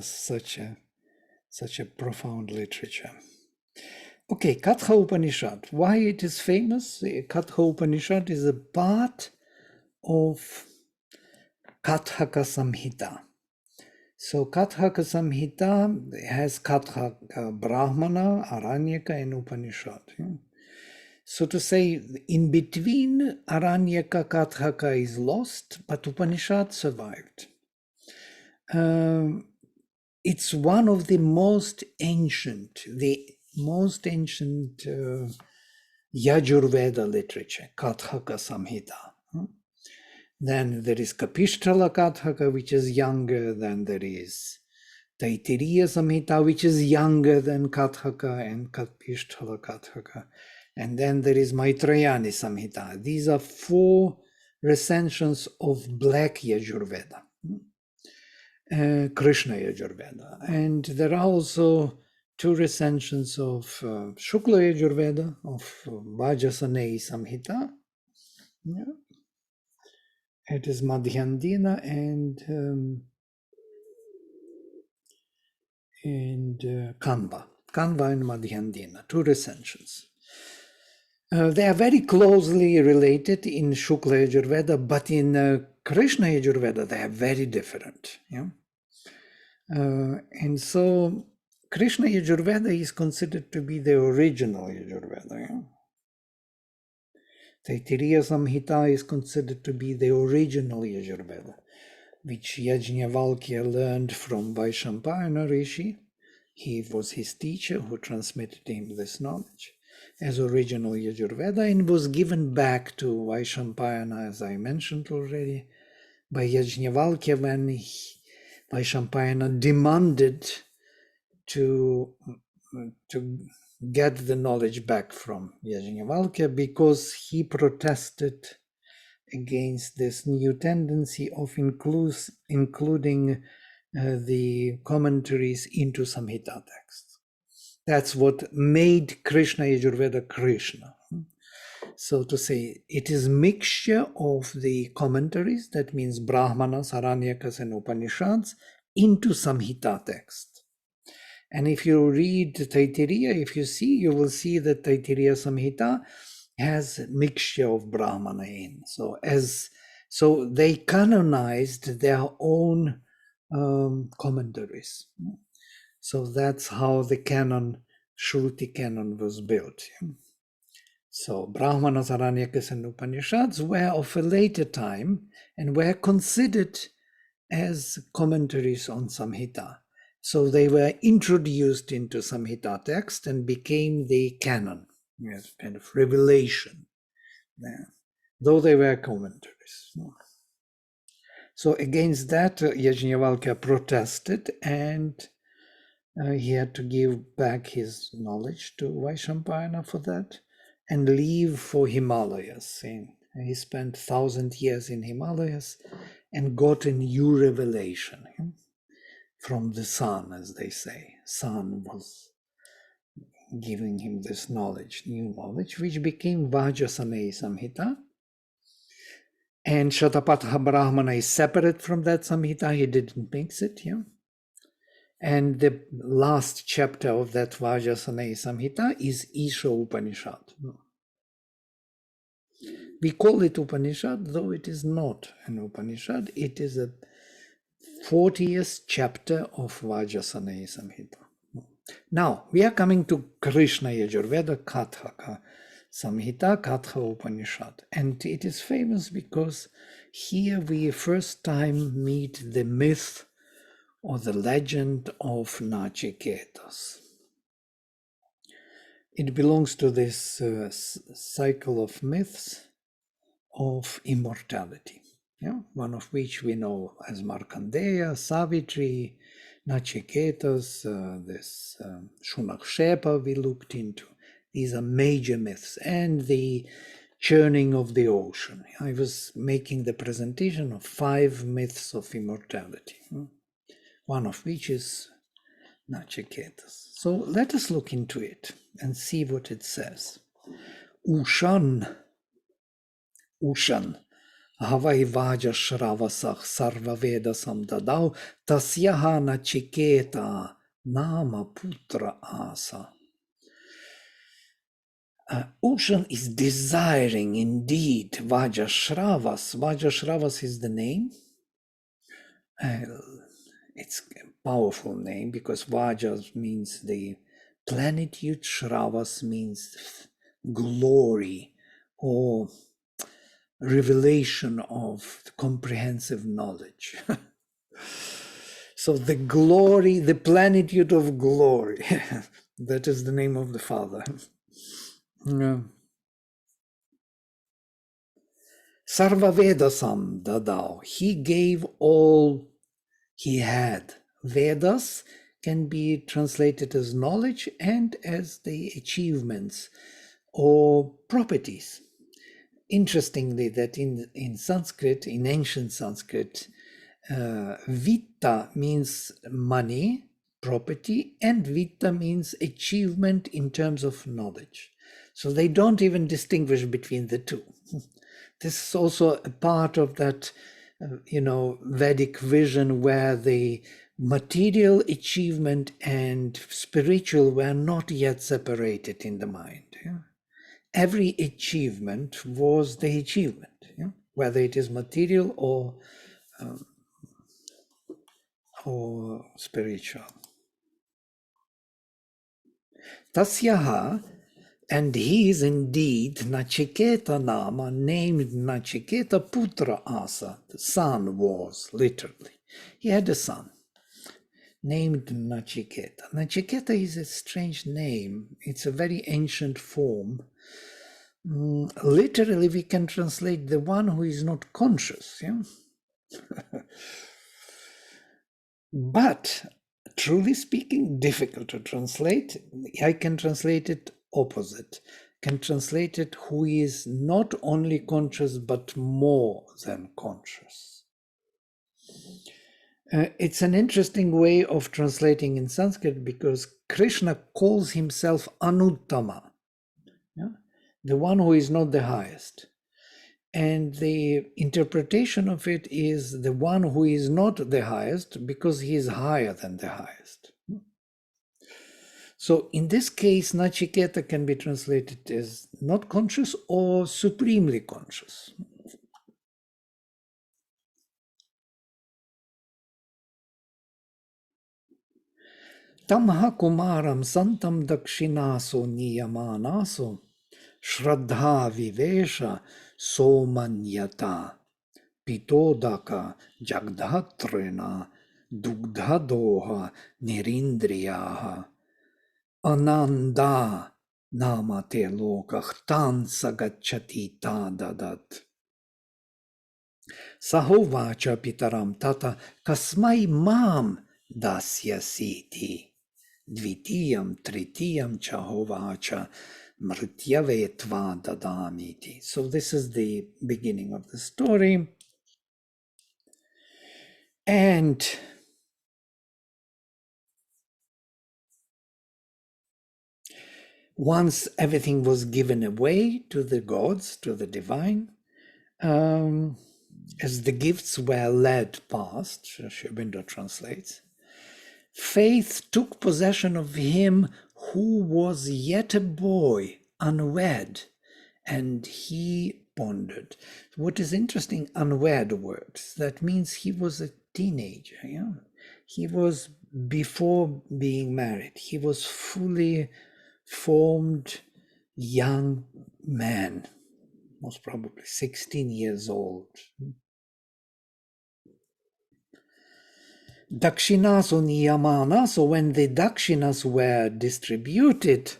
such a profound literature. Okay, Katha Upanishad. Why it is famous? Katha Upanishad is a part of Kathaka Samhita. So Kathaka Samhita has Kathaka Brahmana, Aranyaka, and Upanishad. So to say, in between Aranyaka, Kathaka is lost, but Upanishad survived. It's one of the most ancient Yajurveda literature, Kathaka Samhita. Then there is Kapishthala Kathaka, which is younger. Then there is Taittiriya Samhita, which is younger than Kathaka and Kapishthala Kathaka. And then there is Maitrayani Samhita. These are 4 recensions of Black Yajurveda, Krishna Yajurveda. And there are also 2 recensions of Shukla Yajurveda, of Vajasanei Samhita. Yeah. It is Madhyandina and Kanva and Madhyandina, 2 recensions. They are very closely related in Shukla Yajurveda, but in Krishna Yajurveda they are very different. Yeah? And so Krishna Yajurveda is considered to be the original Yajurveda. Yeah? Taittiriya Samhita is considered to be the original Yajurveda, which Yajnavalkya learned from Vaishampayana Rishi. He was his teacher who transmitted him this knowledge as original Yajurveda, and was given back to Vaishampayana, as I mentioned already, by Yajnavalkya when Vaishampayana demanded to get the knowledge back from Yajnavalkya because he protested against this new tendency of including the commentaries into Samhita texts. That's what made Krishna Yajurveda Krishna. So to say, it is mixture of the commentaries, that means Brahmanas, Aranyakas, and Upanishads, into Samhita text. And if you read Taittiriya, if you see, you will see that Taittiriya Samhita has a mixture of Brahmana in. So they canonized their own commentaries. So that's how the canon, Shruti canon, was built. So Brahmanas, Aranyakas, and Upanishads were of a later time and were considered as commentaries on Samhita. So they were introduced into Samhita text and became the canon, kind of revelation, though they were commentaries. So against that, Yajnavalkya protested, and he had to give back his knowledge to Vaishampayana for that and leave for Himalayas. He spent 1,000 years in Himalayas and got a new revelation from the sun, as they say. Sun was giving him this knowledge, new knowledge, which became Vajasanei Samhita. And Shatapatha Brahmana is separate from that Samhita. He didn't mix it. And the last chapter of that Vajasanei Samhita is Isha Upanishad. We call it Upanishad, though it is not an Upanishad. It is a 40th chapter of Vajasanei Samhita. Now, we are coming to Krishna Yajurveda Kathaka Samhita, Katha Upanishad. And it is famous because here we first time meet the myth or the legend of Nachiketas. It belongs to this cycle of myths of immortality, one of which we know as Markandeya, Savitri, Nachiketas, this Shunakshepa we looked into. These are major myths, and the churning of the ocean. I was making the presentation of 5 myths of immortality, one of which is Nachiketas. So let us look into it and see what it says. Ushan, Havai vaja shravasah sarva vedasam dadau tasyaha nachiketa nama putra asa. Ocean is desiring indeed Vajashravas. Vajashravas is the name. It's a powerful name because Vajas means the plenitude, Shravas means glory or revelation of comprehensive knowledge. So the glory, the plenitude of glory, that is the name of the Father. Yeah. Sarva Vedasam Dadao. He gave all he had. Vedas can be translated as knowledge and as the achievements or properties. Interestingly, that in Sanskrit, in ancient Sanskrit, Vitta means money, property, and Vitta means achievement in terms of knowledge. So they don't even distinguish between the two. This is also a part of that, Vedic vision where the material achievement and spiritual were not yet separated in the mind. Yeah? Every achievement was the achievement, yeah? Whether it is material or spiritual. Tasyaha, and he is indeed Nachiketa Nama, named Nachiketa Putra Asa. The son was, literally. He had a son named Nachiketa. Nachiketa is a strange name. It's a very ancient form. Literally, we can translate the one who is not conscious. Yeah? But truly speaking, difficult to translate. I can translate it opposite. Can translate it who is not only conscious but more than conscious. It's an interesting way of translating in Sanskrit because Krishna calls himself Anuttama, yeah? The one who is not the highest. And the interpretation of it is the one who is not the highest because he is higher than the highest. So in this case, Nachiketa can be translated as not conscious or supremely conscious. Tamha kumaram santam dakshinaso niyamanaso shraddha vivesha somanyata pitodaka jagdhatrena dugdhadoha nirindriyaha ananda namate lokah tan sagacchati tadadat. Sahovacha pitaram tata kasmai mam dasyasiti. Dvitiyam tritiyam chahovacha mrityavetva dadamiti. So this is the beginning of the story. And once everything was given away to the gods, to the divine, as the gifts were led past, Sri Aurobindo translates, faith took possession of him who was yet a boy, unwed, and he pondered. What is interesting, unwed words, that means he was a teenager. Yeah? He was before being married. He was fully formed young man, most probably 16 years old. Dakshinas niyamana, so when the dakshinas were distributed,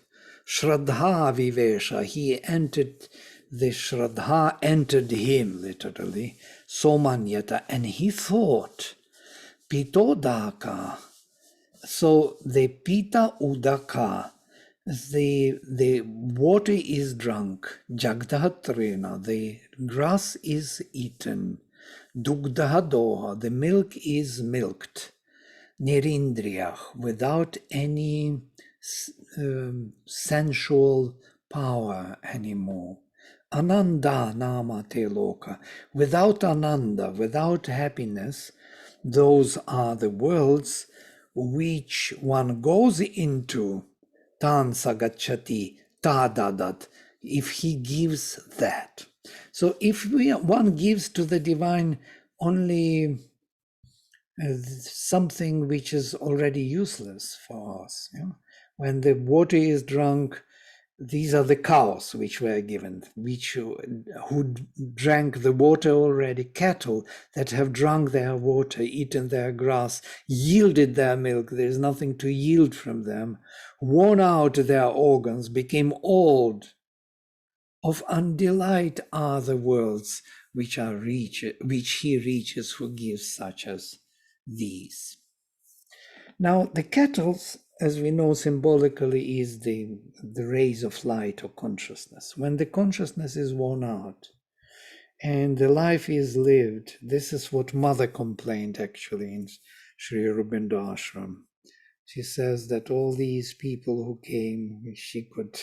Shraddha vivesha, he entered, the Shraddha entered him, literally, Somanyata, and he thought, Pitodaka, so the Pita Udaka, the water is drunk, Jagdhatrena, the grass is eaten, Dugdhadoha, the milk is milked, Nirindriyah, without any sensual power anymore. Ananda namate loka. Without ananda, without happiness, those are the worlds which one goes into. Tan sagachati tadadat, if he gives that. So if one gives to the divine only something which is already useless for us, when the water is drunk, these are the cows which were given, who drank the water already, cattle that have drunk their water, eaten their grass, yielded their milk, there is nothing to yield from them, worn out their organs, became old. Of undelight are the worlds which he reaches who gives such as these. Now, the kettles, as we know symbolically, is the rays of light or consciousness. When the consciousness is worn out and the life is lived, this is what Mother complained actually in Sri Aurobindo Ashram. She says that all these people who came, she could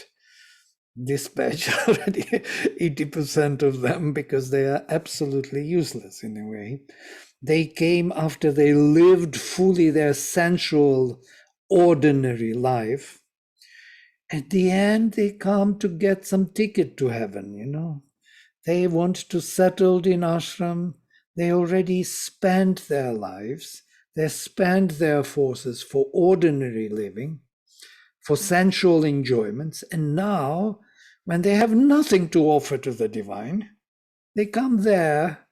dispatch already 80% of them because they are absolutely useless in a way. They came after they lived fully their sensual, ordinary life. At the end, they come to get some ticket to heaven, They want to settle in ashram. They already spent their lives. They spent their forces for ordinary living, for sensual enjoyments. And now, when they have nothing to offer to the divine, they come there,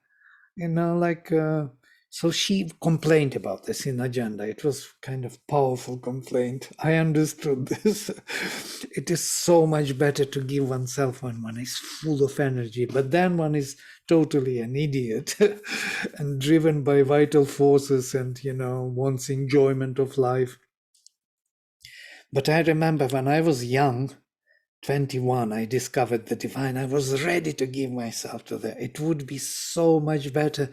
so she complained about this in agenda. It was kind of powerful complaint. I understood this. It is so much better to give oneself when one is full of energy, but then one is totally an idiot and driven by vital forces and, wants enjoyment of life. But I remember when I was young, 21, I discovered the divine. I was ready to give myself to that. It would be so much better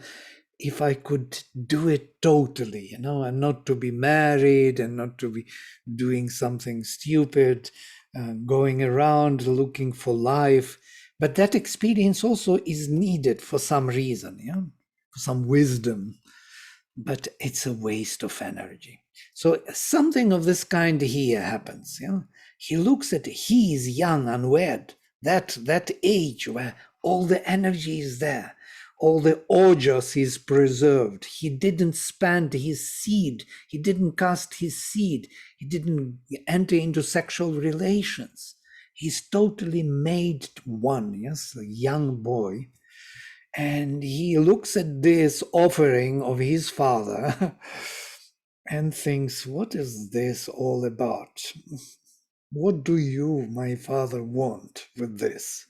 if I could do it totally, and not to be married and not to be doing something stupid, going around looking for life. But that experience also is needed for some reason, for some wisdom. But it's a waste of energy. So something of this kind here happens. He looks at, he is young, unwed, that age where all the energy is there, all the ojas is preserved. He didn't spend his seed, he didn't cast his seed, he didn't enter into sexual relations. He's totally made one, yes, a young boy. And he looks at this offering of his father and thinks, what is this all about? What do you, my father, want with this?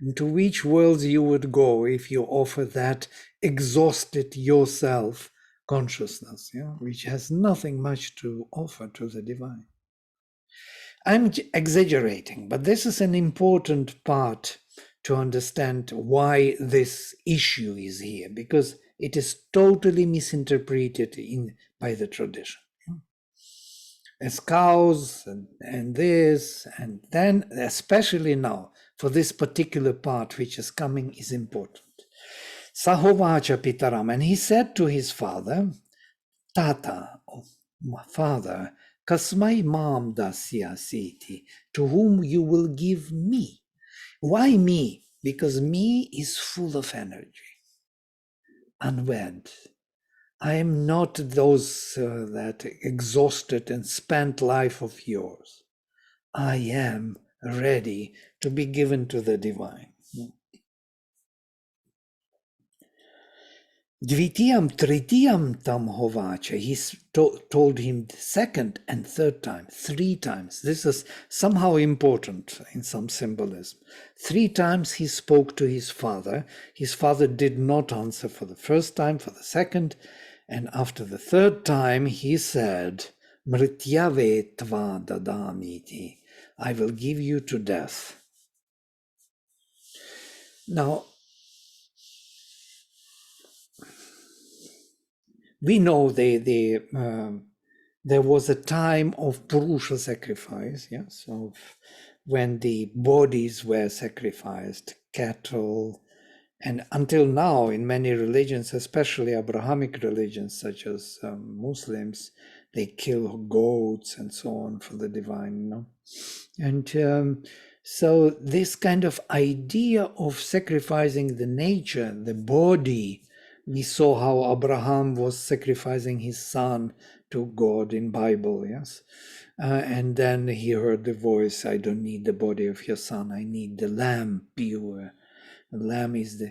Into which worlds you would go if you offer that exhausted yourself consciousness, which has nothing much to offer to the divine. I'm exaggerating, but this is an important part to understand why this issue is here, because it is totally misinterpreted by the tradition. As cows and this, and then, especially now, for this particular part which is coming is important. Sahovacha Pitaram, and he said to his father, Tata, oh, my father, Kasmai mam dasya siti, to whom you will give me. Why me? Because me is full of energy, unwed. I am not those that exhausted and spent life of yours. I am ready to be given to the divine. Dvitiyam tritiyam tam hovacha. He told him the second and third time, 3 times. This is somehow important in some symbolism. 3 times he spoke to his father. His father did not answer for the first time, for the second. And after the third time, he said, Mrityave tva dadamiti. I will give you to death. Now, we know there was a time of Purusha sacrifice, so when the bodies were sacrificed, cattle. And until now, in many religions, especially Abrahamic religions such as Muslims, they kill goats and so on for the divine, you know. And so this kind of idea of sacrificing the nature, the body, we saw how Abraham was sacrificing his son to God in Bible, yes. And then he heard the voice, I don't need the body of your son, I need the lamb pure. The lamb is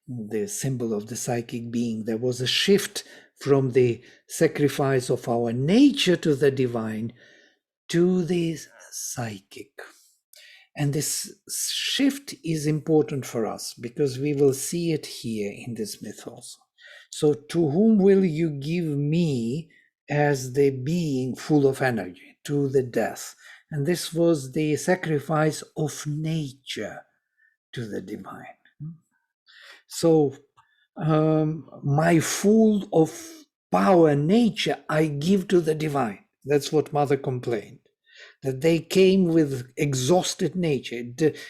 the symbol of the psychic being. There was a shift from the sacrifice of our nature to the divine to the psychic. And this shift is important for us because we will see it here in this myth also. So, to whom will you give me as the being full of energy? To the death. And this was the sacrifice of nature to the divine. So, my full of power nature I give to the divine. That's what Mother complained, that they came with exhausted nature.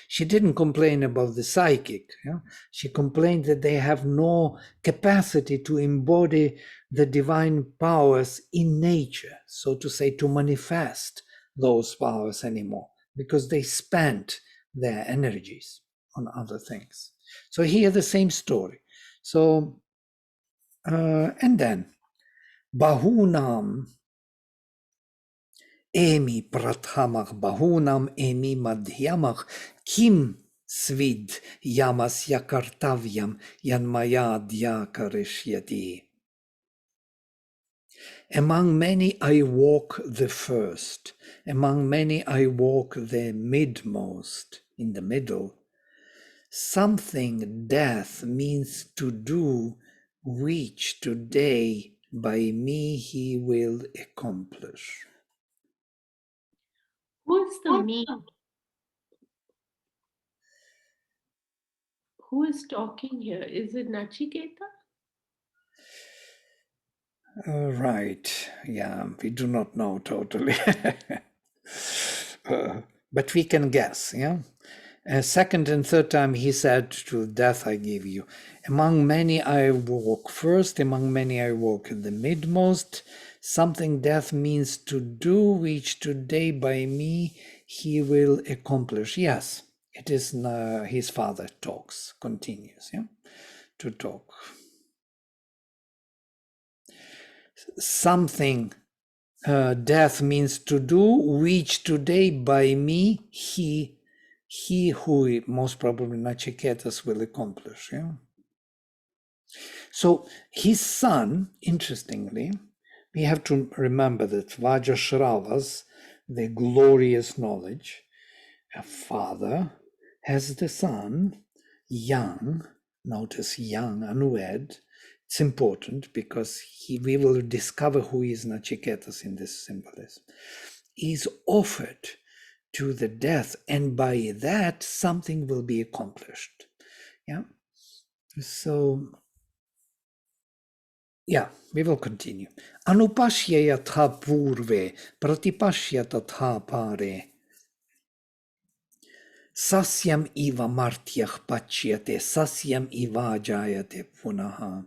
She didn't complain about the psychic. Yeah? She complained that they have no capacity to embody the divine powers in nature, so to say, to manifest those powers anymore, because they spent their energies on other things. So here the same story. So, and then, Bahunam Emi prathamach bahunam emi madhyamach kim svid yamas yakartavyam yanmaya dhyakarishyati. Among many I walk the first, among many I walk the midmost, in the middle. Something death means to do, which today by me he will accomplish. Who is the me? Who is talking here? Is it Nachiketa? Right. Yeah, we do not know totally. But we can guess, yeah? Second and third time he said, to death I give you. Among many I walk first, among many I walk the midmost. Something death means to do, which today by me he will accomplish. Yes, it is his father talks, continues, yeah, to talk. Something death means to do, which today by me he who most probably Nachiketas will accomplish. Yeah. So his son, interestingly, we have to remember that Vajrashravas, the glorious knowledge, a father has the son, young, notice young, unwed. It's important because we will discover who is Nachiketas in this symbolism. Is offered to the death, and by that something will be accomplished. Yeah. So, yeah, we will continue. Anupashya yatha purve pratipashya tatha pare. Sasyam iva martyah pachyate, sasyam iva jayate punaha.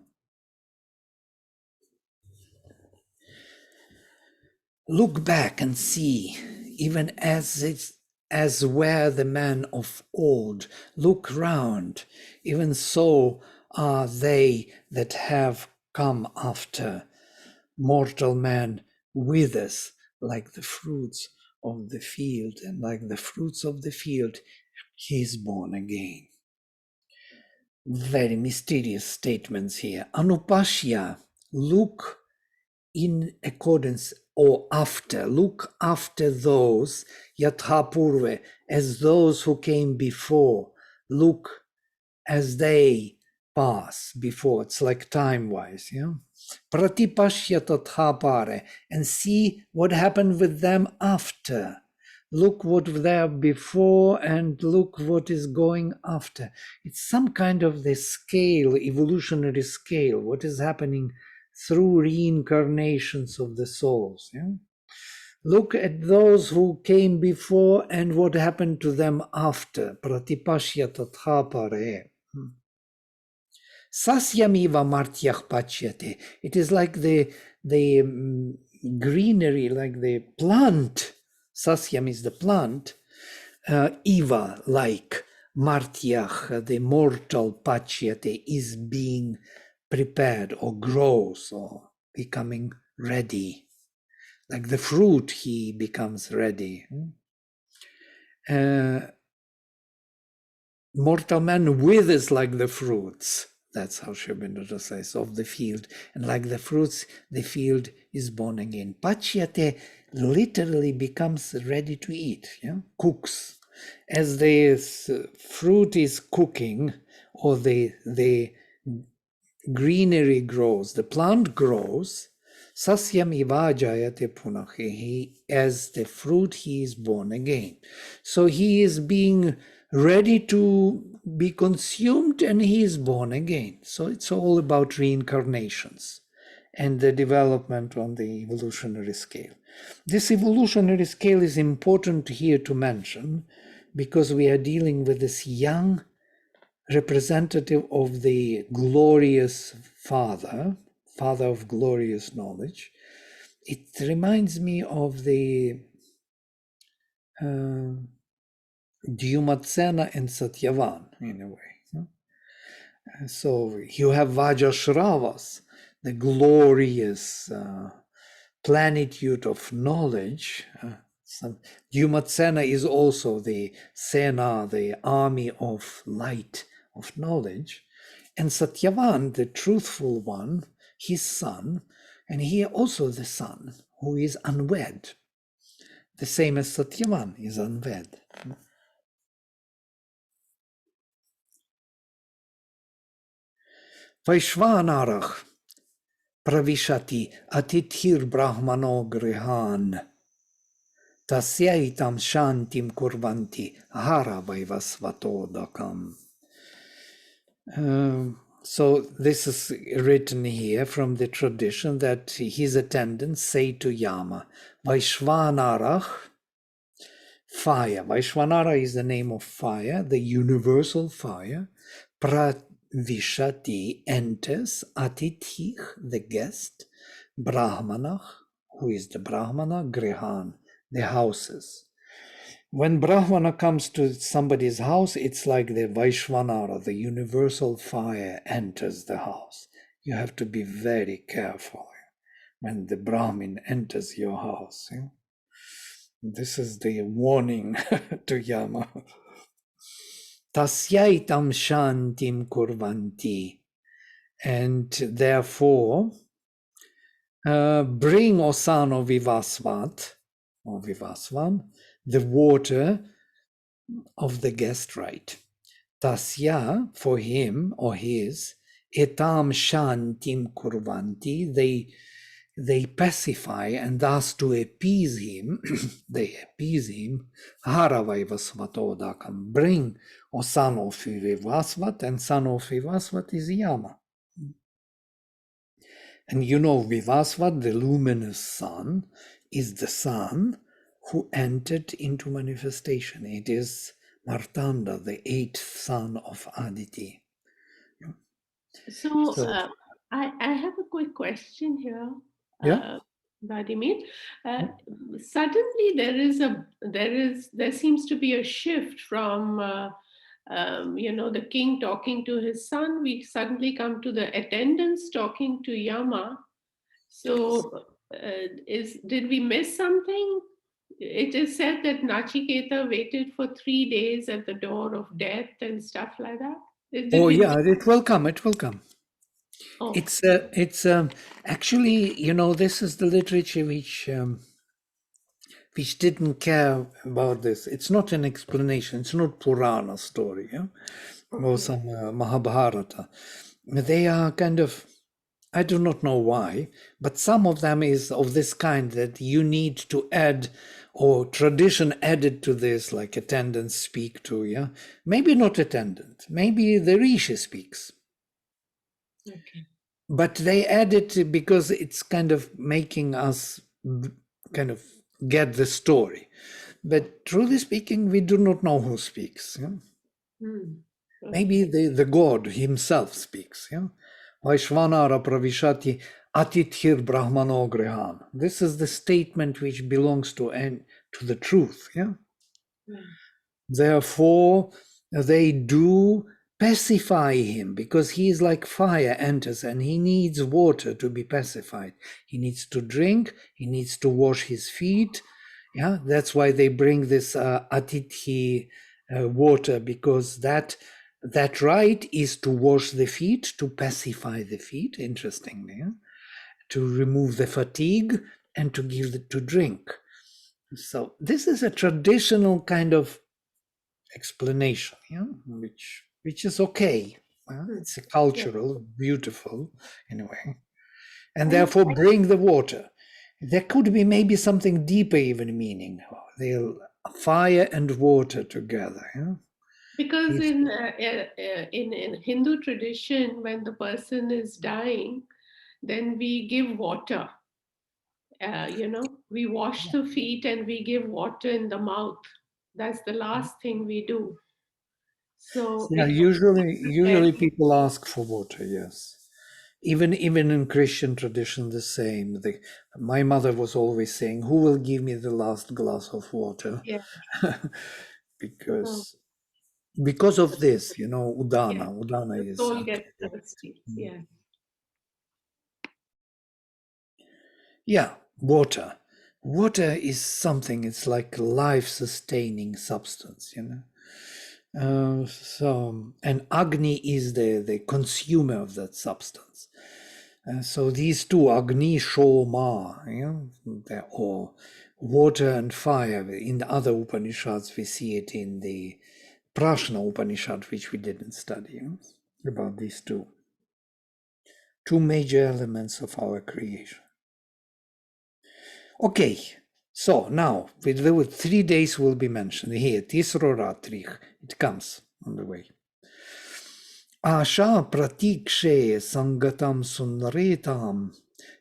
Look back and see, even as were the men of old. Look round, even so are they that have come after. Mortal man withers like the fruits of the field, and like the fruits of the field, he is born again. Very mysterious statements here. Anupashya, look in accordance or after, look after those, yathapurve, as those who came before, look as they pass before. It's like time-wise, yeah? Pratipashya tathapare, and see what happened with them after. Look what there before and look what is going after. It's some kind of the scale, evolutionary scale, what is happening through reincarnations of the souls. Yeah? Look at those who came before and what happened to them after. Pratipashya tatha pare. Sasyamiva martyach pachyate. It is like the greenery, like the plant. Sasyam is the plant. Eva, like martyach, the mortal pachyate, is being prepared or grows or becoming ready. Like the fruit, he becomes ready. Mortal man withers like the fruits. That's how Sri Aurobindo says, of the field. And like the fruits, the field is born again. Pachyate literally becomes ready to eat, cooks. As the fruit is cooking, or the greenery grows, the plant grows, sasyam ivajayate punahi. As the fruit, he is born again. So he is being ready to be consumed and he is born again. So it's all about reincarnations and the development on the evolutionary scale. This evolutionary scale is important here to mention because we are dealing with this young representative of the glorious Father of glorious knowledge. It reminds me of the Dyumatsena and Satyavan in a way. So you have Vajashravas, the glorious plenitude of knowledge. Dyumatsena is also the Sena, the army of light, of knowledge. And Satyavan, the truthful one, his son, and he also the son, who is unwed. The same as Satyavan is unwed. Vaishvanarach pravishati atithir brahmano grihan tasyaitam shantim kurvanti hara vaivasvatodakam. So this is written here from the tradition that his attendants say to Yama, Vaishvanarach, fire. Vaishvanara is the name of fire, the universal fire. Pravishati enters, Atithih, the guest, Brahmanach, who is the Brahmana, Grihan, the houses. When Brahmana comes to somebody's house, it's like the Vaishvanara, the universal fire, enters the house. You have to be very careful when the Brahmin enters your house. This is the warning to Yama. Tasyaitam shantim kurvanti. And therefore, bring Osano Vivasvat, or Vivasvan, the water of the guest right. Tasya, for him or his, etam shantim kurvanti, they pacify and thus to appease him, they appease him, haravaivasvatodakam, bring O son of Vivasvat, and son of Vivasvat is Yama. And you know Vivasvat, the luminous sun, is the sun who entered into manifestation. It is Martanda, the eighth son of Aditi. So I have a quick question here, Yeah. Vladimir. Suddenly there seems to be a shift from the king talking to his son. We suddenly come to the attendants talking to Yama. So did we miss something? It is said that Nachiketa waited for 3 days at the door of death and stuff like that. Did Oh we yeah, miss? it will come. It will come. Oh. It's actually, this is the literature which didn't care about this. It's not an explanation. It's not Purana story, or some Mahabharata. They are kind of, I do not know why, but some of them is of this kind that you need to add, or tradition added to this, like attendants speak to, maybe not attendant, maybe the Rishi speaks. Okay. But they add it because it's kind of making us kind of get the story. But truly speaking, we do not know who speaks. Yeah? Okay. Maybe the God himself speaks. Yeah? Vaishvanara pravishati atithir brahmano grihan. This is the statement which belongs to the truth. Yeah. Therefore, they do pacify him because he is like fire enters and he needs water to be pacified. He needs to drink, he needs to wash his feet. Yeah, that's why they bring this atithi water, because that rite is to wash the feet, to pacify the feet, interestingly, yeah? To remove the fatigue and to give it to drink. So this is a traditional kind of explanation, yeah, which is okay. It's a cultural, beautiful in a way, and therefore bring the water. There could be maybe something deeper even meaning. They'll fire and water together. Yeah? Because in Hindu tradition, when the person is dying, then we give water. We wash the feet and we give water in the mouth. That's the last thing we do. So Yeah, usually people ask for water. Yes, even in Christian tradition, the same. My mother was always saying, "Who will give me the last glass of water?" yeah, so, because of this, udana. yeah, Udana the is soul gets thirsty. Yeah. yeah, water. Water is something. It's like life-sustaining substance, and Agni is the consumer of that substance. So these two, Agni, Shoma, or water and fire. In the other Upanishads, we see it in the Prashna Upanishad, which we didn't study, about these two major elements of our creation. Okay, so now with 3 days will be mentioned here. Tisro Ratrich, it comes on the way. Asha pratikshe sangatam sunretam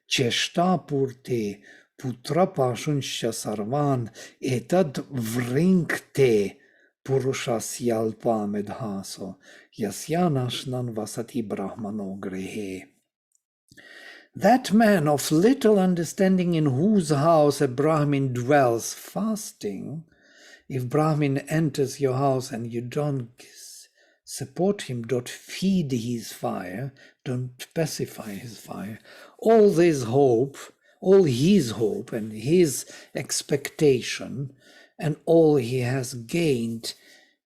cheshta purte putra pashunsha sarvan etad vrinkte purushasyalpa medhaso yasyanashnan vasati brahmano grehe. That man of little understanding in whose house a Brahmin dwells fasting, if Brahmin enters your house and you don't support him, don't feed his fire, don't pacify his fire, all his hope and his expectation and all he has gained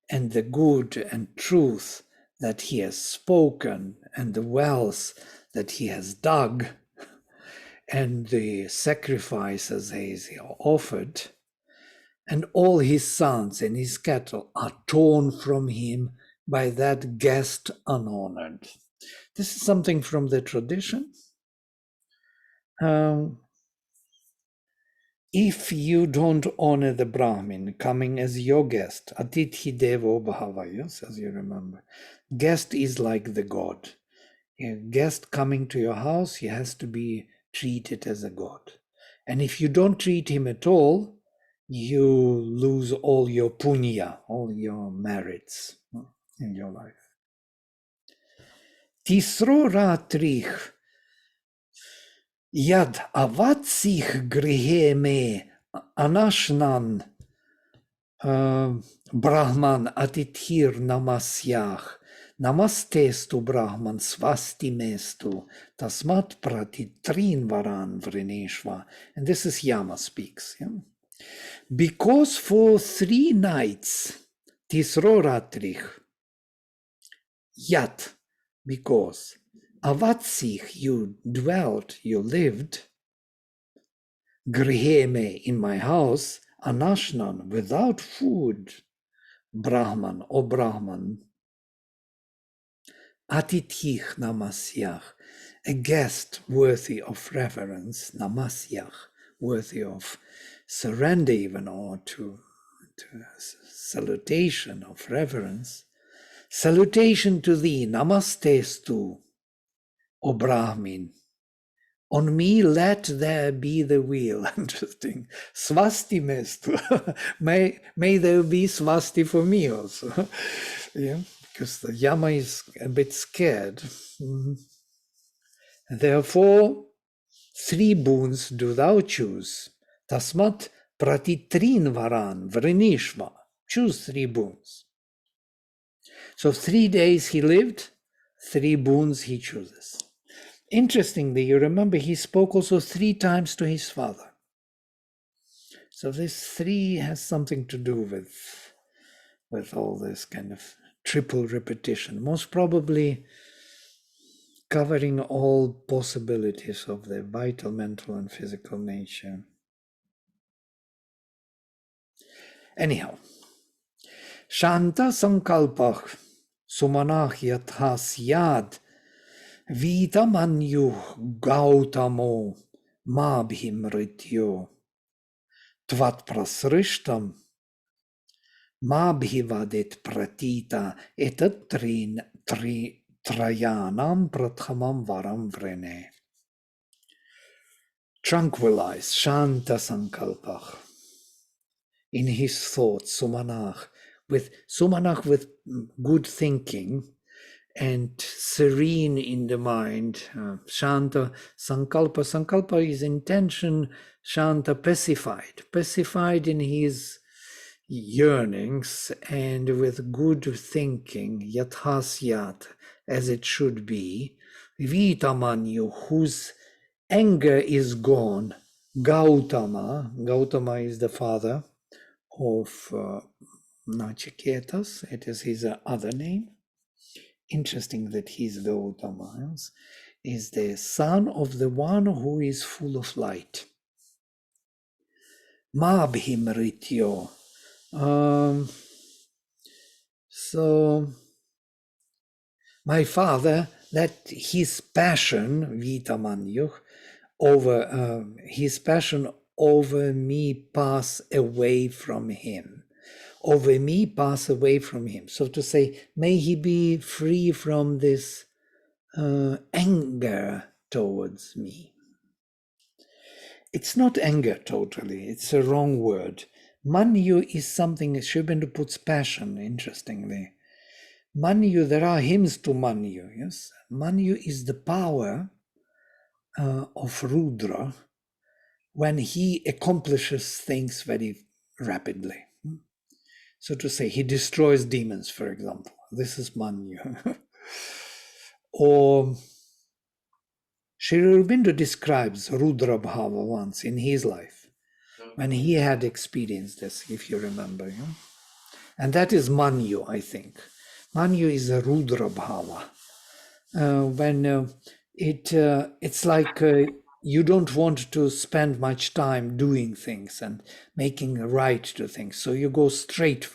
and the good and truth that he has spoken and the wells that he has dug and the sacrifices he offered, and all his sons and his cattle are torn from him by that guest unhonored. This is something from the tradition. If you don't honor the Brahmin coming as your guest, Atithi Devo Bhavayas, as you remember, guest is like the god. A guest coming to your house, he has to be treated as a god. And if you don't treat him at all, you lose all your punya, all your merits in your life. Tisro ratrich yad avatsich grihe me anashnan Brahman atithir namasyach. Namastestu Brahman swasti mestu. Tasmat pratitrin varan vrineshva. And this is Yama speaks. Yeah? Because for 3 nights, tisroratrich, yat, because, avatsich, you dwelt, you lived, griheme, in my house, anashnan, without food, Brahman, O Brahman, atithich namasyach, a guest worthy of reverence, namasyach, worthy of surrender even, or to salutation of reverence. Salutation to thee, namastestu, O Brahmin, On me let there be the wheel. Interesting. Swasti mestu. May there be swasti for me also. Yeah, because the Yama is a bit scared. Mhm. Therefore, 3 boons do thou choose. Tasmat pratitrin varan vrinishva. Choose 3 boons. So 3 days he lived, 3 boons he chooses. Interestingly, you remember he spoke also 3 times to his father. So this 3 has something to do with all this kind of triple repetition, most probably covering all possibilities of the vital, mental, and physical nature. Anyhow, Shanta Sankalpach Sumanach Yathasyad Vita Manyu Gautamo Mabhimrityo Tvat Prasrishtam Mabhivadit Pratita Etatrin Trayanam Prathamam Varam Vrene. Tranquilize, Shanta Sankalpach, in his thoughts, Sumanach with good thinking and serene in the mind. Shanta Sankalpa. Sankalpa is intention, Shanta pacified in his yearnings and with good thinking, Yathasyat, as it should be, Vitamanyu, whose anger is gone, Gautama is the father of Nachiketas, it is his other name. Interesting that he's Gautama, is the son of the one who is full of light. Mabhimrityo. So my father let his passion, Vitamanyuh, over his passion over me pass away from him. Over me pass away from him. So to say, may he be free from this anger towards me. It's not anger totally, it's a wrong word. Manyu is something, Sri Aurobindo puts passion, interestingly. Manyu, there are hymns to Manyu, yes? Manyu is the power of Rudra when he accomplishes things very rapidly. So to say, he destroys demons, for example. This is Manyu. Or Sri Aurobindo describes Rudra Bhava once in his life, when he had experienced this, if you remember. Yeah? And that is Manyu, I think. Manyu is a Rudra Bhava. When it's like you don't want to spend much time doing things and making right to things. So you go straight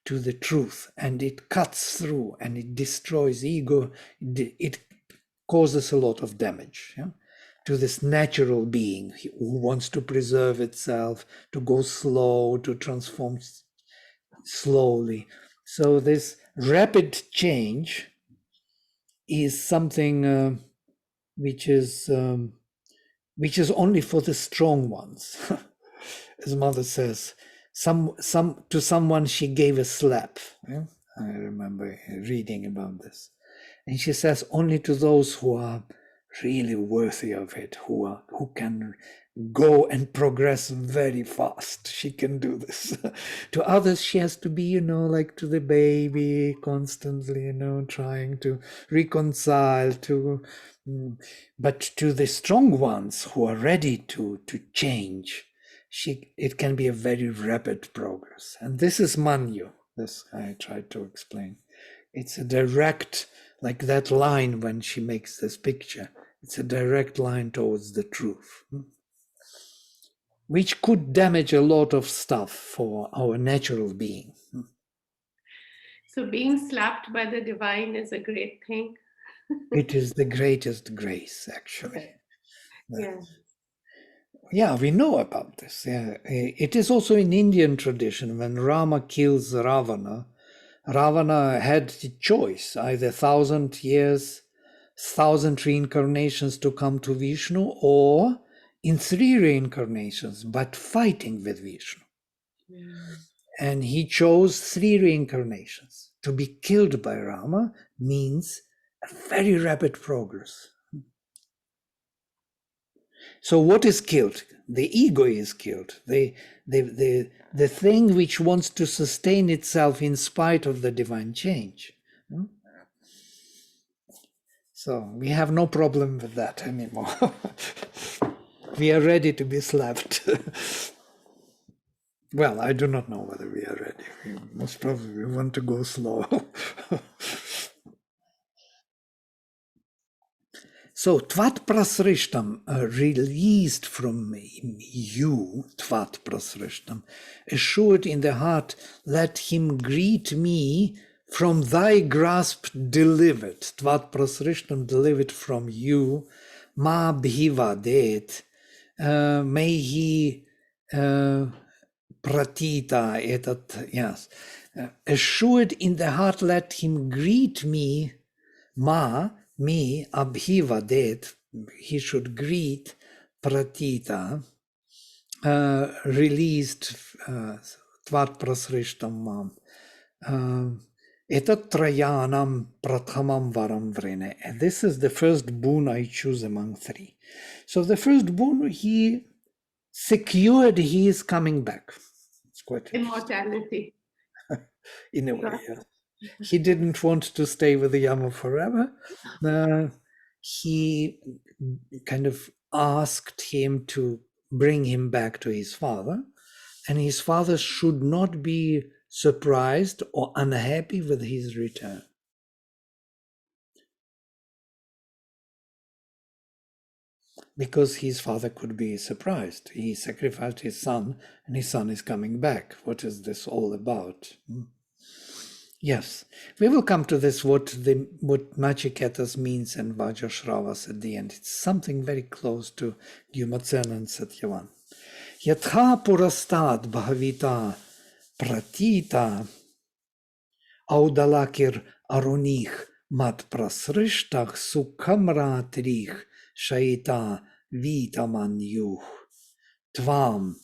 to the truth, and it cuts through and it destroys ego. It causes a lot of damage, yeah, to this natural being who wants to preserve itself, to go slow, to transform slowly. So this rapid change is something which is only for the strong ones. As mother says, to someone she gave a slap. Yeah? I remember reading about this. And she says only to those who are really worthy of it, who can go and progress very fast. She can do this. To others, she has to be, like to the baby, constantly, trying to reconcile but to the strong ones who are ready to change, it can be a very rapid progress. And this is Manyu. This I tried to explain. It's a direct, like that line when she makes this picture, it's a direct line towards the truth, which could damage a lot of stuff for our natural being. So being slapped by the divine is a great thing. It is the greatest grace, actually. Yeah. Yeah, we know about this. Yeah. It is also in Indian tradition when Rama kills Ravana. Ravana had the choice, either 1,000 years 1,000 reincarnations to come to Vishnu, or in 3 reincarnations, but fighting with Vishnu. And he chose 3 reincarnations. To be killed by Rama means a very rapid progress. So what is killed? The ego is killed. The thing which wants to sustain itself in spite of the divine change. So we have no problem with that anymore. We are ready to be slapped. Well, I do not know whether we are ready. We most probably want to go slow. So, Tvat Prasrishtam, released from you, Tvat Prasrishtam, assured in the heart, let him greet me, from thy grasp delivered. Tvat Prasrishtam, delivered from you, Ma Bhivadet, may he pratita, yes, assured in the heart, let him greet me, Ma, me, abhivadet, he should greet, pratita, released, tvat prasrishtam mam. Etat trayanam prathamam varam vrene. And this is the first boon I choose among 3. So the first boon, he secured he is coming back. It's quite Immortality. in a way, yeah. He didn't want to stay with the Yama forever. He kind of asked him to bring him back to his father, and his father should not be surprised or unhappy with his return. Because his father could be surprised. He sacrificed his son, and his son is coming back. What is this all about? Yes, we will come to this, what Nachiketas means and Vajrashravas at the end. It's something very close to Dyumatsena and Satyavan. Yatha purastad bhavita pratita audalakir arunich mat prasrishtach sukhamratrich shaita vitamanyuh tvam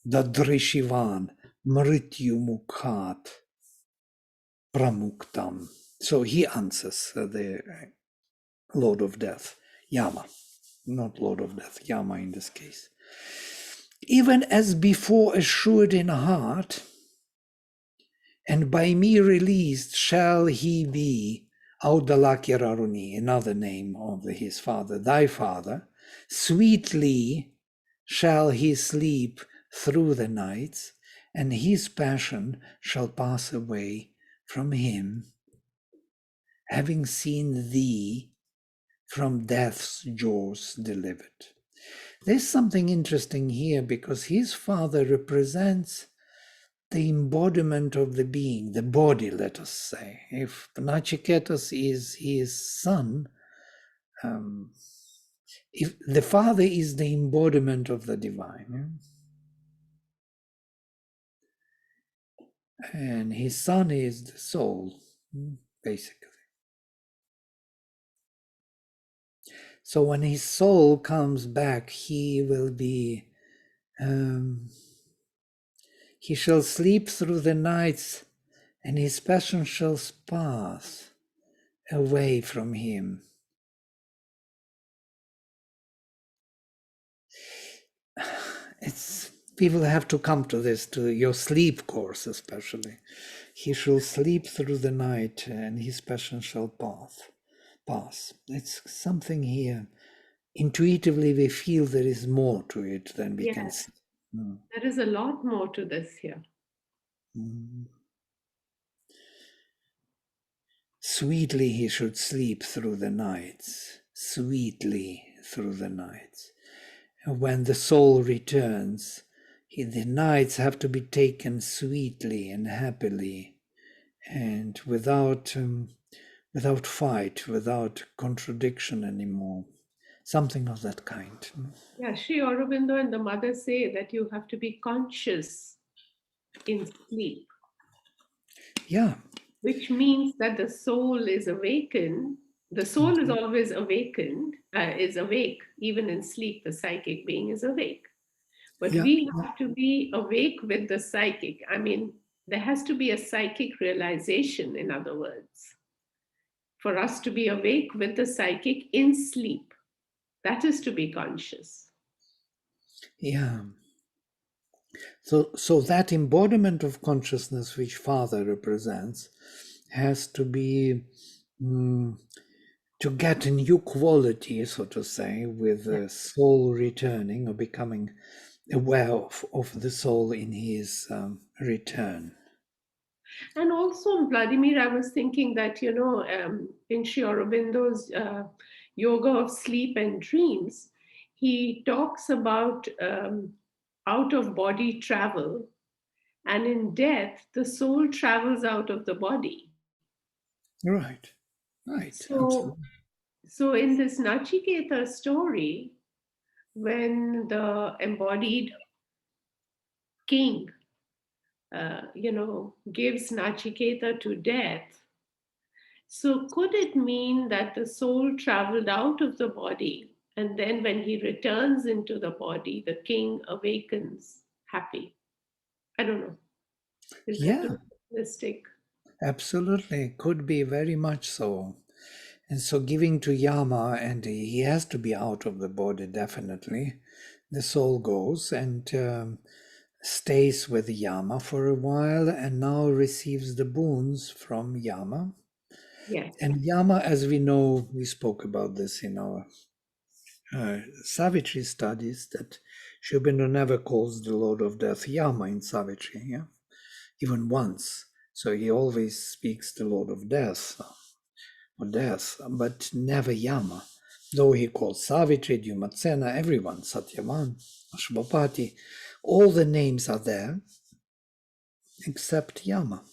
dadrishivan mrityumukhat pramuktam. So he answers the Lord of Death, Yama, not Lord of Death, Yama in this case. Even as before assured in heart, and by me released shall he be, Audalakiraruni, another name of his father, thy father, sweetly shall he sleep through the nights, and his passion shall pass away from him, having seen thee from death's jaws delivered. There's something interesting here, because his father represents the embodiment of the being, the body, let us say. If Nachiketas is his son, if the father is the embodiment of the divine, and his son is the soul, basically. So when his soul comes back, he will be, he shall sleep through the nights, and his passion shall pass away from him. People have to come to this, to your sleep course especially. He shall sleep through the night, and his passion shall pass. It's something here. Intuitively, we feel there is more to it than we can see. There is a lot more to this here. Sweetly he should sleep through the nights, sweetly through the nights. And when the soul returns, the nights have to be taken sweetly and happily, and without fight, without contradiction anymore. Something of that kind. Yeah, Sri Aurobindo and the mother say that you have to be conscious in sleep. Yeah. Which means that the soul is awakened The soul is always awakened, is awake. Even in sleep, the psychic being is awake. But Yeah, we have to be awake with the psychic. I mean, there has to be a psychic realization, in other words, for us to be awake with the psychic in sleep. That is to be conscious. yeah. So that embodiment of consciousness which Father represents has to be to get a new quality, so to say, with Yeah. the soul returning or becoming aware of the soul in his return. And also, Vladimir, I was thinking that, in Sri Aurobindo's Yoga of Sleep and Dreams, he talks about out of body travel. And in death, the soul travels out of the body. Right, right, So, absolutely. so in this Nachiketa story, when the embodied king, gives Nachiketa to death, so could it mean that the soul traveled out of the body, and then when he returns into the body, the king awakens happy? I don't know. Is that Yeah, too realistic? absolutely. Could be very much so. And so giving to Yama, and he has to be out of the body, definitely. The soul goes and stays with Yama for a while and now receives the boons from Yama. Yes. And Yama, as we know, we spoke about this in our Savitri studies, that Sri Aurobindo never calls the Lord of Death Yama in Savitri, yeah? Even once. So he always speaks the Lord of Death or Death, but never Yama. Though he calls Savitri, Dyumatsena, everyone, Satyavan, Ashvapati, all the names are there except Yama.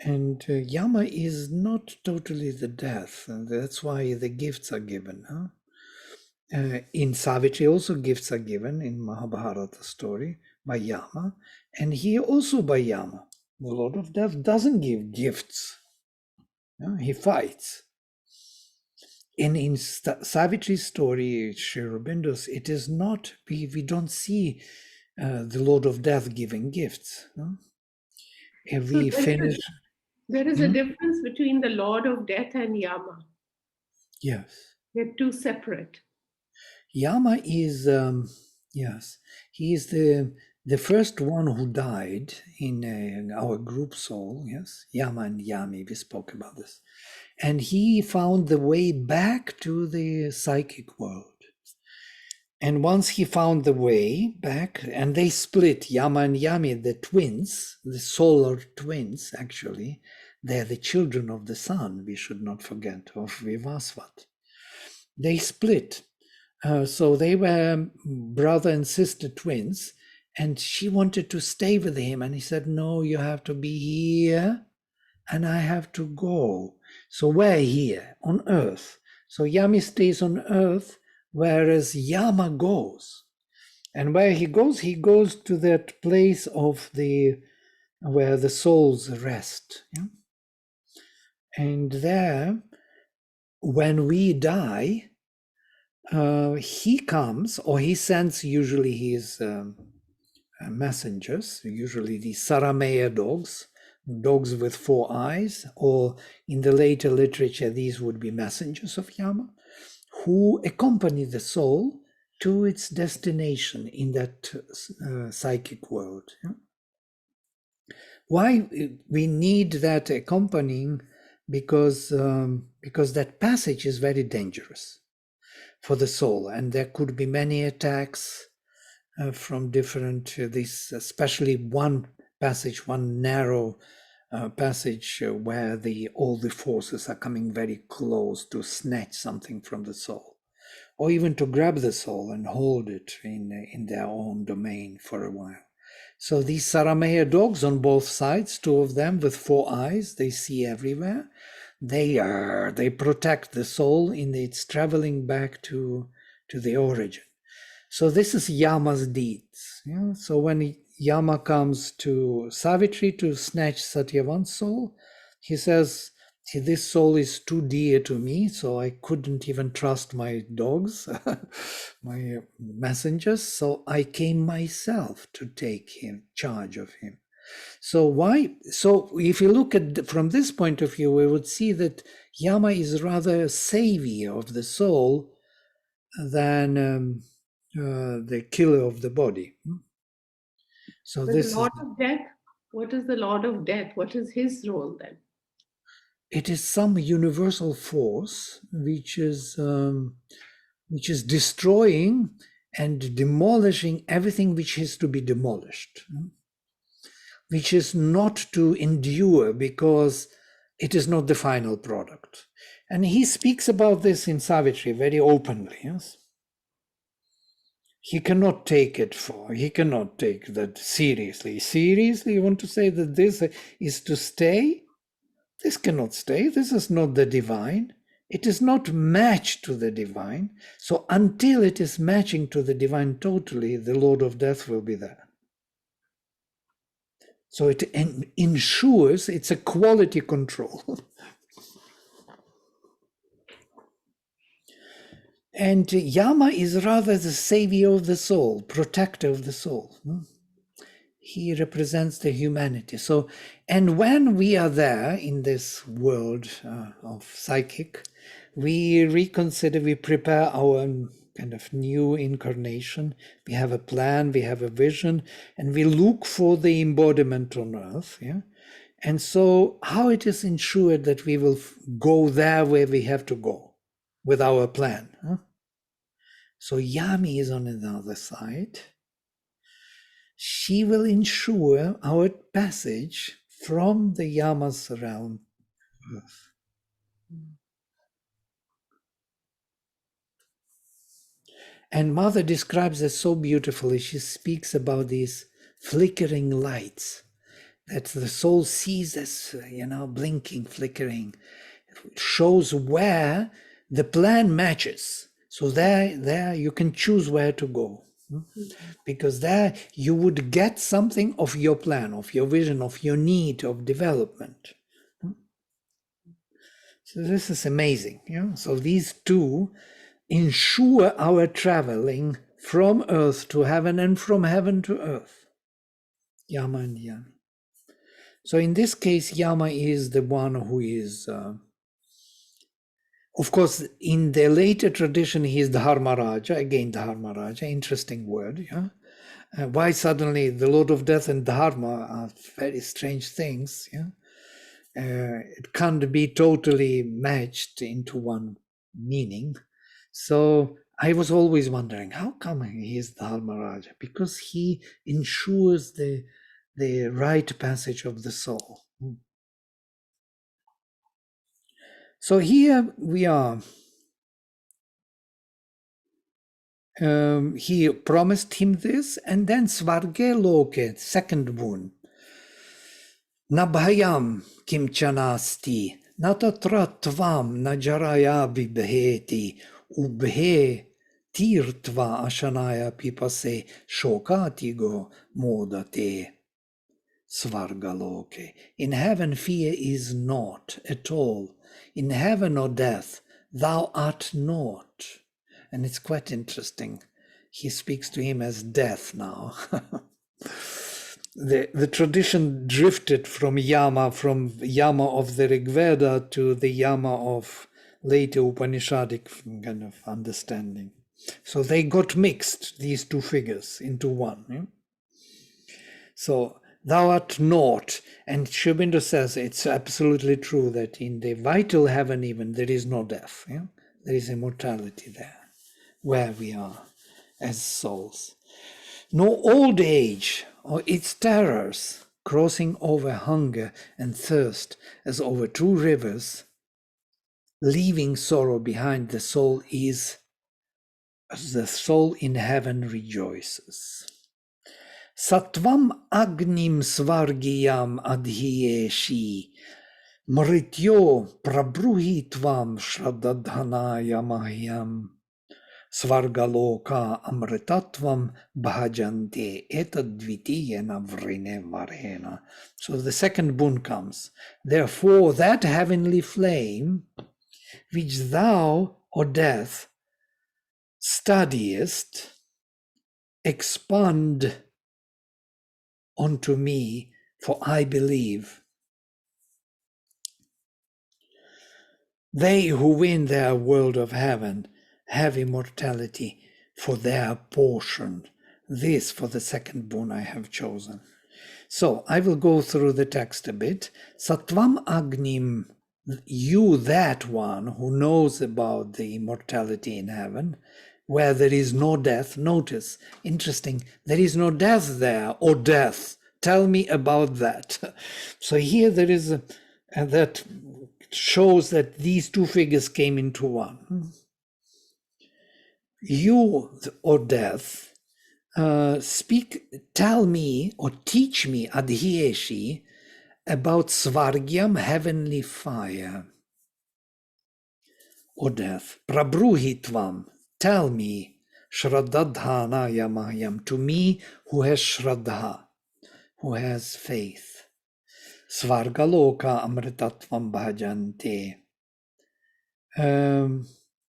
And Yama is not totally the death, and that's why the gifts are given. Huh? In Savitri, also gifts are given in Mahabharata story by Yama, and here also by Yama. The Lord of Death doesn't give gifts; he fights. And in Savitri's story, Sri Aurobindo's, it is not. We don't see the Lord of Death giving gifts. If So we finish, there is a hmm? difference between the Lord of Death and Yama. Yes. They're two separate. Yama is yes, he is the first one who died in our group soul. Yes, Yama and Yami. We spoke about this, and he found the way back to the psychic world. And once he found the way back, and they split, Yama and Yami, the twins, the solar twins. Actually, they're the children of the sun. We should not forget of Vivasvat. They split. So they were brother and sister twins, and she wanted to stay with him. And he said, no, you have to be here, and I have to go. So we're here on earth. So Yami stays on earth, whereas Yama goes. And where he goes to that place of where the souls rest. Yeah? And there, when we die, he comes, or he sends usually his messengers, usually the Sarameya dogs, dogs with 4 eyes, or in the later literature, these would be messengers of Yama, who accompany the soul to its destination in that psychic world. Yeah? Why we need that accompanying? Because that passage is very dangerous for the soul, and there could be many attacks from different this, especially one passage, one narrow passage where all the forces are coming very close to snatch something from the soul, or even to grab the soul and hold it in their own domain for a while. So these Sarameya dogs on both sides, 2 of them with 4 eyes, they see everywhere. They protect the soul in its traveling back to the origin. So this is Yama's deeds. Yeah? So when Yama comes to Savitri to snatch Satyavan's soul, he says, See, this soul is too dear to me, so I couldn't even trust my dogs, my messengers. So I came myself to take charge of him. So why? So if you look at from this point of view, we would see that Yama is rather a savior of the soul than the killer of the body. So But this the Lord of Death, what is the Lord of Death? What is his role then? it is some universal force which is destroying and demolishing everything which is to be demolished, which is not to endure because it is not the final product. And he speaks about this in Savitri very openly. Yes, he cannot take he cannot take that seriously. Seriously, you want to say that this is to stay? This cannot stay. This is not the divine. It is not matched to the divine. So until it is matching to the divine totally, the Lord of Death will be there. So it ensures it's a quality control. And Yama is rather the savior of the soul, protector of the soul. He represents the humanity. So, and when we are there in this world of psychic, we reconsider, we prepare our kind of new incarnation. We have a plan, we have a vision, and we look for the embodiment on earth. Yeah. And so how it is ensured that we will go there where we have to go with our plan. Huh? So Yami is on the other side. She will ensure our passage from the Yamas realm to earth. And Mother describes it so beautifully. She speaks about these flickering lights that the soul sees as, blinking, flickering. It shows where the plan matches. So there you can choose where to go. Because there you would get something of your plan, of your vision, of your need of development. So this is amazing. So these two ensure our traveling from earth to heaven and from heaven to earth. Yama and Yami. So in this case, Yama is the one who is, of course, in the later tradition, he is Dharmaraja. Again, Dharmaraja, interesting word. Yeah. Why suddenly the Lord of Death and Dharma are very strange things. Yeah. It can't be totally matched into one meaning. So I was always wondering, how come he is Dharmaraja? Because he ensures the right passage of the soul. So here we are. He promised him this, and then Svarge Loke, second boon. Nabhayam kimchanasti, natatra tvam najaraya bibheti, ubhe tirtva ashanaya pipase shokatigo modate. Svargaloke. In heaven, fear is not at all. In heaven or death, thou art not. And it's quite interesting. He speaks to him as death now. The tradition drifted from Yama of the Rig Veda to the Yama of later Upanishadic kind of understanding. So they got mixed, these two figures, into one. Yeah? So thou art not. And Sri Aurobindo says it's absolutely true that in the vital heaven even there is no death. Yeah? There is immortality there, where we are as souls. No old age or its terrors crossing over hunger and thirst as over two rivers, leaving sorrow behind the soul is as the soul in heaven rejoices. Sattvam agnim svargiyam adhyeshi, mrityo prabruhi tvam shradadhanaya mahyam, Svargaloka amritatvam bhajante etadvitiyena vrine varena. So the second boon comes. Therefore, that heavenly flame which thou, O death, studiest, expand unto me, for I believe. They who win their world of heaven have immortality for their portion. This for the second boon I have chosen. So I will go through the text a bit. Sattvam Agnim, you, that one who knows about the immortality in heaven, where there is no death. Notice, interesting, there is no death there, or death. Tell me about that. So here there is that shows that these two figures came into one. You, or death, tell me or teach me, Adhyeshi, about Svargyam, heavenly fire, or death. Prabruhitvam, tell me, Shraddhana Yamayam, to me who has Shraddha, who has faith. Svargaloka Amritatvam Bhajante.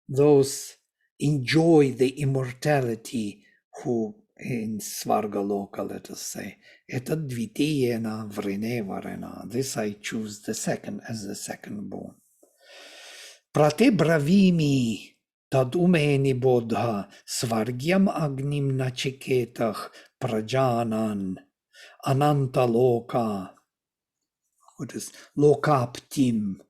Those enjoy the immortality who in Svargaloka, let us say, etadvitiyena vrinevarena. This I choose the second as the second born. Prate bravimi tad umeni bodha svargyam agnim nachiketach prajanan anantaloka. What is lokaptim?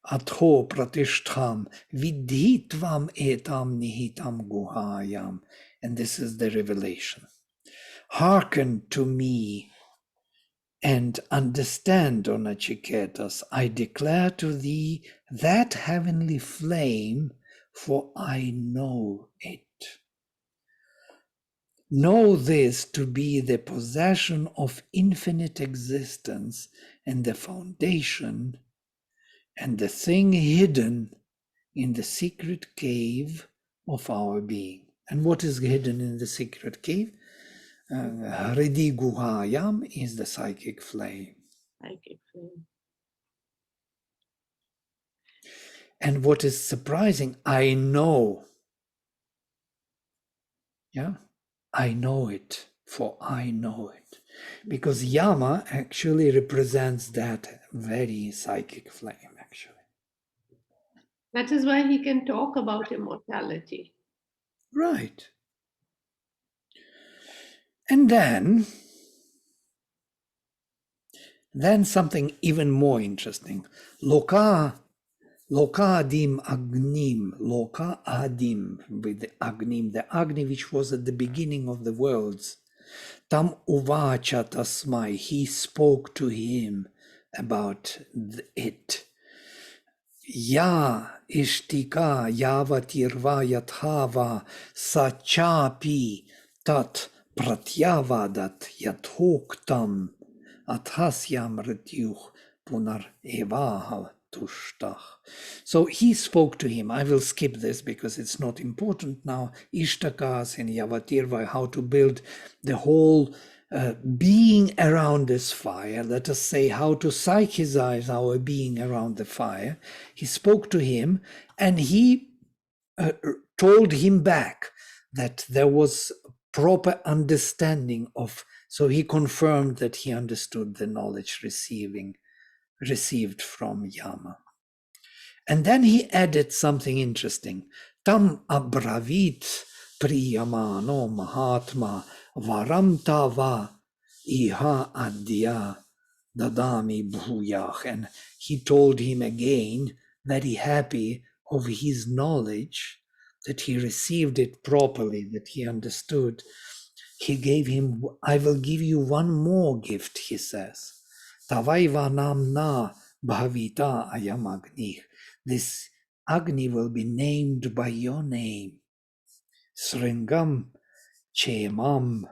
Atho pratishtham vidhitvam etam nihitam guhayam. And this is the revelation. Hearken to me and understand, O Nachiketas, I declare to thee that heavenly flame, for I know it. Know this to be the possession of infinite existence and the foundation and the thing hidden in the secret cave of our being. And what is hidden in the secret cave? Hridi Guhayam is the psychic flame. Psychic flame. And what is surprising, I know. Yeah, I know it, for I know it. Because Yama actually represents that very psychic flame, actually. That is why he can talk about immortality. Right. And then something even more interesting. Loka adim agnim, loka adim, with the Agni which was at the beginning of the worlds. Tam uvacha tasmai, he spoke to him about it. Ya ishtika yavatirva yathava sachapi tat pratyavadat yathoktam athasyam rityuh punar evaha tushtach. So he spoke to him. I will skip this because it's not important now. Ishtakas and Yavatirva, how to build the whole being around this fire. Let us say how to psychize our being around the fire. He spoke to him and he told him back that there was proper understanding of, so he confirmed that he understood the knowledge received from Yama. And then he added something interesting. Tam abravit priyamano mahatma varam tava iha adya dadami bhuyach. And he told him again, very happy of his knowledge, that he received it properly, that he understood. He gave him, I will give you one more gift, he says. Tavaiva namna bhavita ayam agni. This Agni will be named by your name. Sringam chemam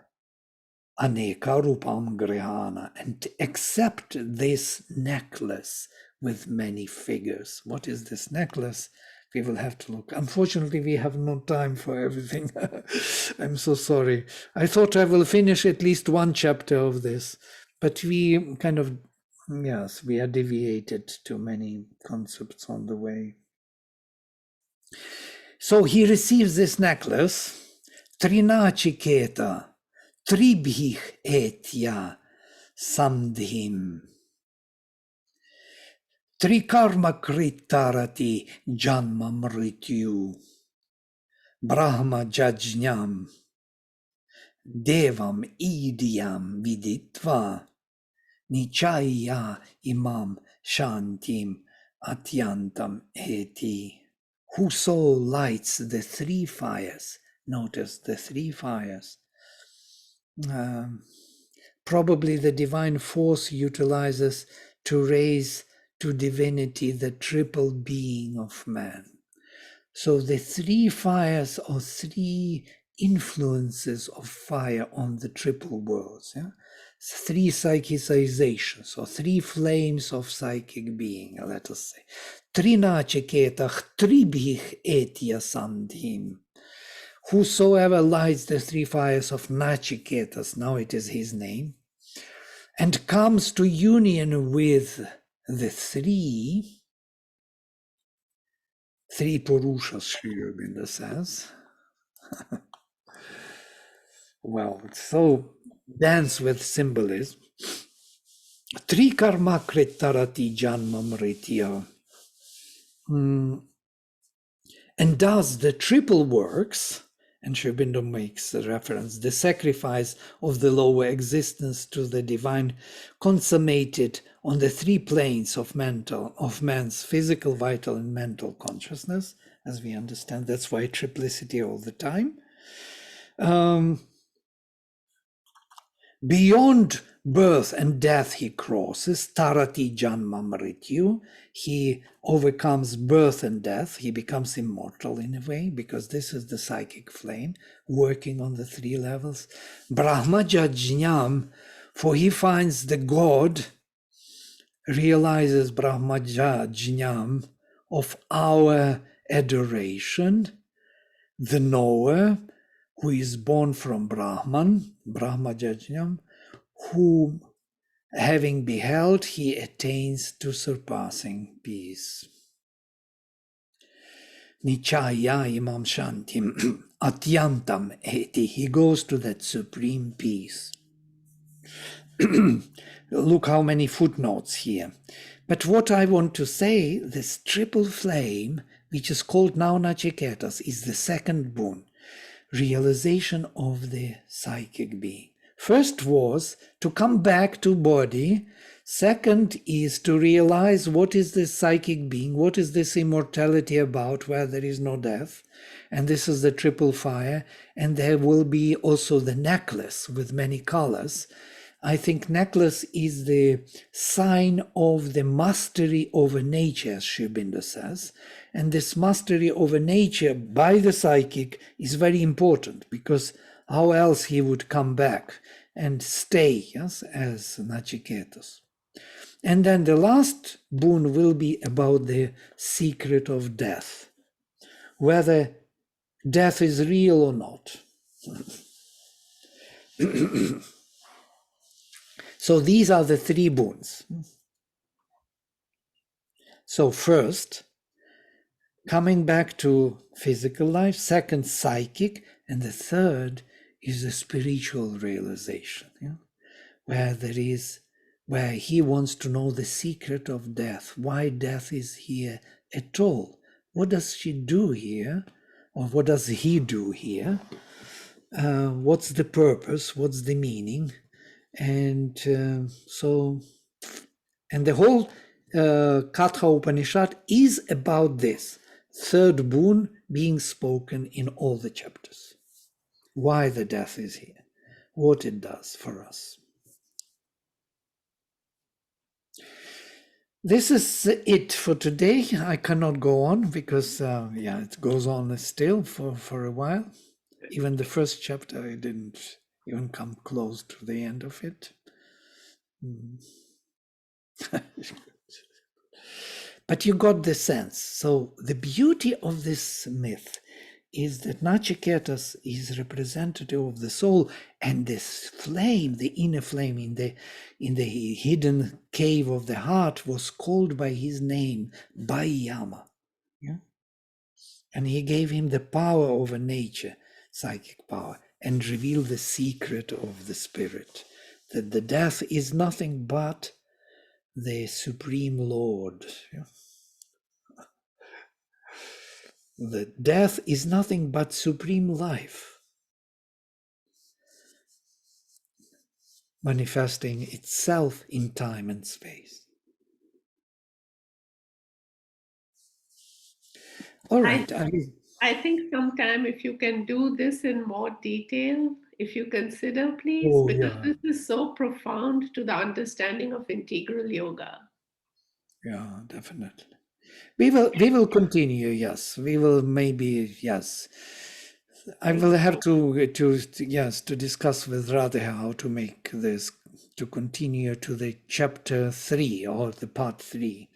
anekarupam grihana. And accept this necklace with many figures. What is this necklace? We will have to look. Unfortunately, we have no time for everything. I'm so sorry. I thought I will finish at least one chapter of this, but we kind of, yes, we are deviated to many concepts on the way. So he receives this necklace, Trinachiketa, Tribhich etya samdhim. Trikarma kritarati janma mrityu. Brahma jajñam. Devam idyam viditva. Nichaya imam shantim atyantam eti. Whoso lights the three fires, notice the three fires. Probably the divine force utilizes to raise to divinity the triple being of man. So the three fires or three influences of fire on the triple worlds. Yeah? Three psychicizations or three flames of psychic being, let us say. Trinachiketach tribhich etya sandhim. Whosoever lights the three fires of Nachiketas, now it is his name, and comes to union with the three Purushas, Sri Aurobindo says. Well, it's so dense with symbolism. Trikarma kritarati janma mritya. And does the triple works, and Sri Aurobindo makes a reference, the sacrifice of the lower existence to the divine, consummated on the three planes of man's physical, vital, and mental consciousness, as we understand. That's why triplicity all the time. Beyond birth and death he crosses, tarati janma mrityu. He overcomes birth and death. He becomes immortal in a way, because this is the psychic flame working on the three levels. Brahma jajñam, for he finds the God, realizes Brahma jajñam of our adoration, the knower, who is born from Brahman, Brahma jajñam, whom having beheld, he attains to surpassing peace. Nichaya imam shantim atyantam eti. He goes to that supreme peace. Look how many footnotes here. But what I want to say, this triple flame, which is called now Nachiketas, is the second boon, realization of the psychic being. First was to come back to body. Second is to realize what is this psychic being, what is this immortality about, where there is no death. And this is the triple fire. And there will be also the necklace with many colors. I think necklace is the sign of the mastery over nature, as Sri Aurobindo says. And this mastery over nature by the psychic is very important, because how else he would come back and stay, yes, as Nachiketas. And then the last boon will be about the secret of death, whether death is real or not. So these are the three boons. So first, coming back to physical life, second, psychic, and the third is the spiritual realization, where he wants to know the secret of death, why death is here at all. What does she do here? Or what does he do here? What's the purpose? What's the meaning? And the whole Katha Upanishad is about this third boon being spoken in all the chapters. Why the death is here, what it does for us. This is it for today. I cannot go on because, it goes on still for a while. Even the first chapter, I didn't even come close to the end of it. But you got the sense. So the beauty of this myth is that Nachiketas is representative of the soul, and this flame, the inner flame in the hidden cave of the heart, was called by his name, Bayama. Yeah? And he gave him the power over nature, psychic power, and revealed the secret of the spirit, that the death is nothing but the Supreme Lord. Yeah? The death is nothing but supreme life, manifesting itself in time and space. All right. I think sometime if you can do this in more detail, if you consider, please, Oh, because yeah. this is so profound to the understanding of integral yoga. Yeah, definitely. We will continue. Yes, we will maybe. Yes, I will have to discuss with Radha how to make this, to continue to the chapter 3 or the part 3,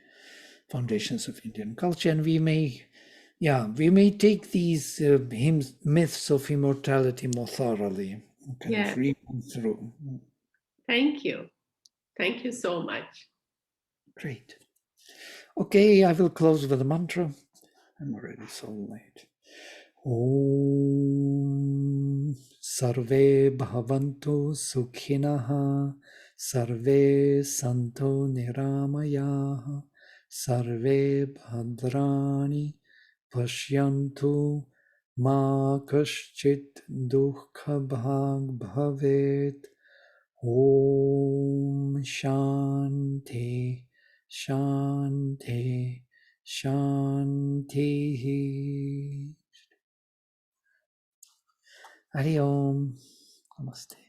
Foundations of Indian Culture, and we may take these myths of immortality more thoroughly, kind of Yes. read them through. Thank you. Thank you so much. Great. Okay, I will close with a mantra. I'm already so late. Om Sarve Bhavantu Sukhinaha Sarve Santo Niramayaha Sarve Bhadrani Pashyantu Ma Kaschit Dukha Bhag Bhavet. Om Shanti Shanti Shanti. Hari Om. Namaste.